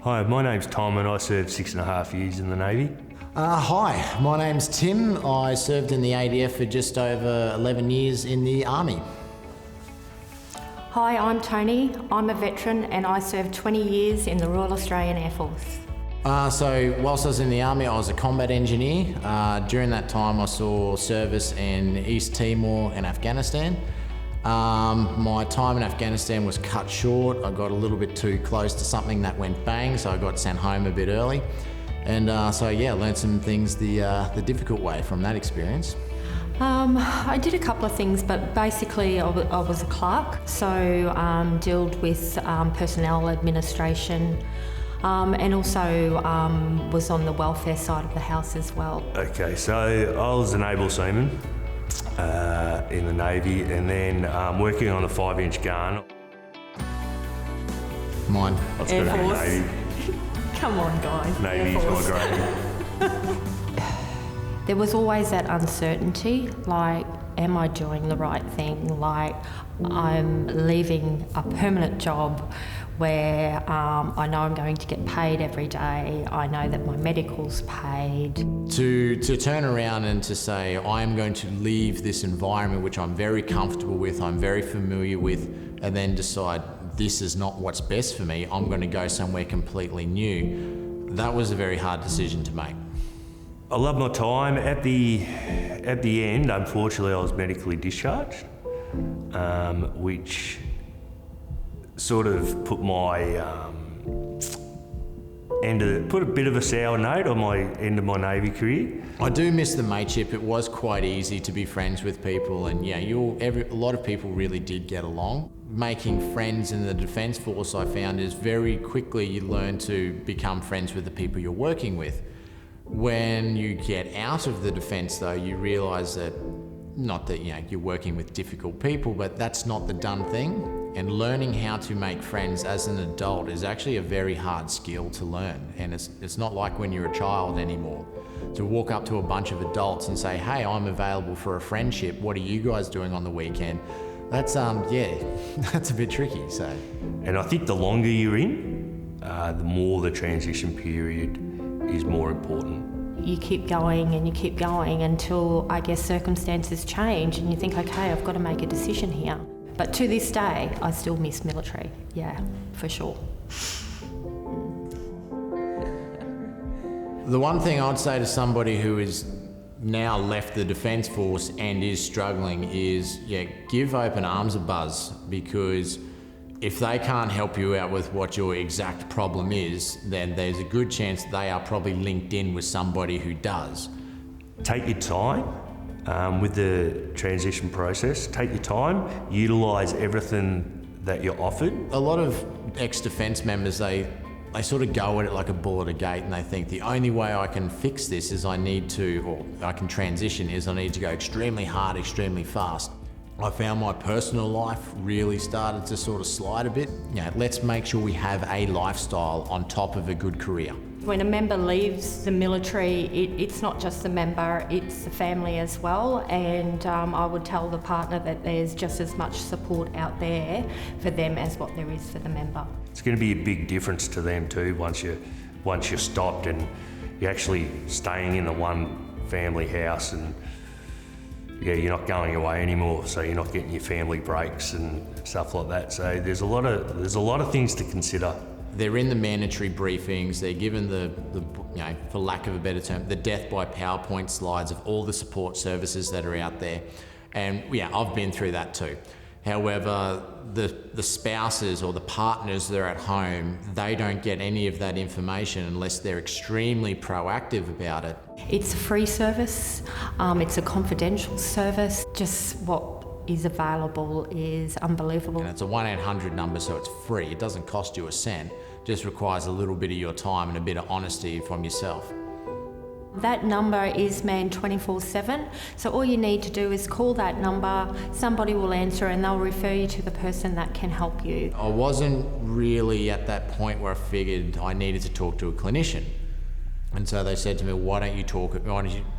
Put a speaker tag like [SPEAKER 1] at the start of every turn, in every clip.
[SPEAKER 1] Hi, my name's Tom and I served 6.5 years in the Navy.
[SPEAKER 2] Hi, my name's Tim. I served in the ADF for just over 11 years in the Army.
[SPEAKER 3] Hi, I'm Tony. I'm a veteran and I served 20 years in the Royal Australian Air Force.
[SPEAKER 2] So whilst I was in the Army, I was a combat engineer. During that time, I saw service in East Timor and Afghanistan. My time in Afghanistan was cut short. I got a little bit too close to something that went bang, so I got sent home a bit early. And learned some things the difficult way from that experience.
[SPEAKER 3] I did a couple of things, but basically I was a clerk, so dealt with personnel administration, and also was on the welfare side of the house as well.
[SPEAKER 1] Okay, so I was an able seaman in the Navy, and then working on a 5-inch gun.
[SPEAKER 2] Mine.
[SPEAKER 1] I've
[SPEAKER 3] Air
[SPEAKER 1] got to be
[SPEAKER 3] Force.
[SPEAKER 1] Navy.
[SPEAKER 3] Come on, guys.
[SPEAKER 1] Navy's
[SPEAKER 3] Air
[SPEAKER 1] my
[SPEAKER 3] Force.
[SPEAKER 1] grade.
[SPEAKER 3] There was always that uncertainty, like, am I doing the right thing? Like, I'm leaving a permanent job where I know I'm going to get paid every day. I know that my medical's paid.
[SPEAKER 2] To turn around and to say, I am going to leave this environment which I'm very comfortable with, I'm very familiar with, and then decide this is not what's best for me, I'm going to go somewhere completely new. That was a very hard decision to make.
[SPEAKER 1] I love my time. At the end, unfortunately, I was medically discharged, which sort of put put a bit of a sour note on my end of my Navy career.
[SPEAKER 2] I do miss the mateship. It was quite easy to be friends with people, and a lot of people really did get along. Making friends in the Defence Force, I found, is very quickly you learn to become friends with the people you're working with. When you get out of the defence, though, you realise that, not that you're working with difficult people, but that's not the done thing. And learning how to make friends as an adult is actually a very hard skill to learn. And it's not like when you're a child anymore. To walk up to a bunch of adults and say, hey, I'm available for a friendship, what are you guys doing on the weekend? That's, that's a bit tricky, so.
[SPEAKER 1] And I think the longer you're in, the more the transition period is more important.
[SPEAKER 3] You keep going and you keep going until, I guess, circumstances change and you think, okay, I've got to make a decision here. But to this day, I still miss military. Yeah, for sure.
[SPEAKER 2] The one thing I'd say to somebody who is now left the Defence Force and is struggling is, give Open Arms a buzz, because if they can't help you out with what your exact problem is, then there's a good chance they are probably linked in with somebody who does.
[SPEAKER 1] Take your time with the transition process. Take your time, utilise everything that you're offered.
[SPEAKER 2] A lot of ex-defence members, they sort of go at it like a bull at a gate, and they think the only way I can fix this is I need to go extremely hard, extremely fast. I found my personal life really started to sort of slide a bit. Let's make sure we have a lifestyle on top of a good career.
[SPEAKER 3] When a member leaves the military, it's not just the member, it's the family as well. And I would tell the partner that there's just as much support out there for them as what there is for the member.
[SPEAKER 1] It's going to be a big difference to them too once you're stopped and you're actually staying in the one family house, and you're not going away anymore, so you're not getting your family breaks and stuff like that. So there's a lot of things to consider.
[SPEAKER 2] They're in the mandatory briefings, they're given the for lack of a better term, the death by PowerPoint slides of all the support services that are out there. And I've been through that too. However, the spouses or the partners that are at home, they don't get any of that information unless they're extremely proactive about it.
[SPEAKER 3] It's a free service, it's a confidential service. Just what is available is unbelievable.
[SPEAKER 2] And it's a 1-800 number, so it's free. It doesn't cost you a cent, just requires a little bit of your time and a bit of honesty from yourself.
[SPEAKER 3] That number is manned 24/7, so all you need to do is call that number, somebody will answer and they'll refer you to the person that can help you.
[SPEAKER 2] I wasn't really at that point where I figured I needed to talk to a clinician. And so they said to me, why don't you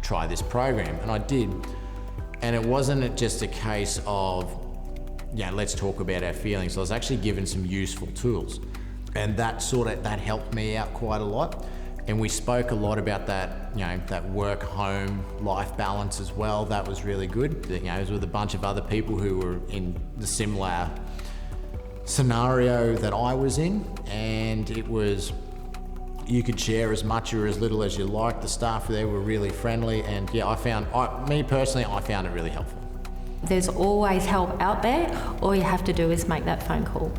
[SPEAKER 2] try this program? And I did. And it wasn't just a case of, let's talk about our feelings. I was actually given some useful tools. And that helped me out quite a lot. And we spoke a lot about that, that work-home life balance as well. That was really good. I was with a bunch of other people who were in the similar scenario that I was in, and you could share as much or as little as you liked. The staff there were really friendly, and I found it really helpful.
[SPEAKER 3] There's always help out there. All you have to do is make that phone call.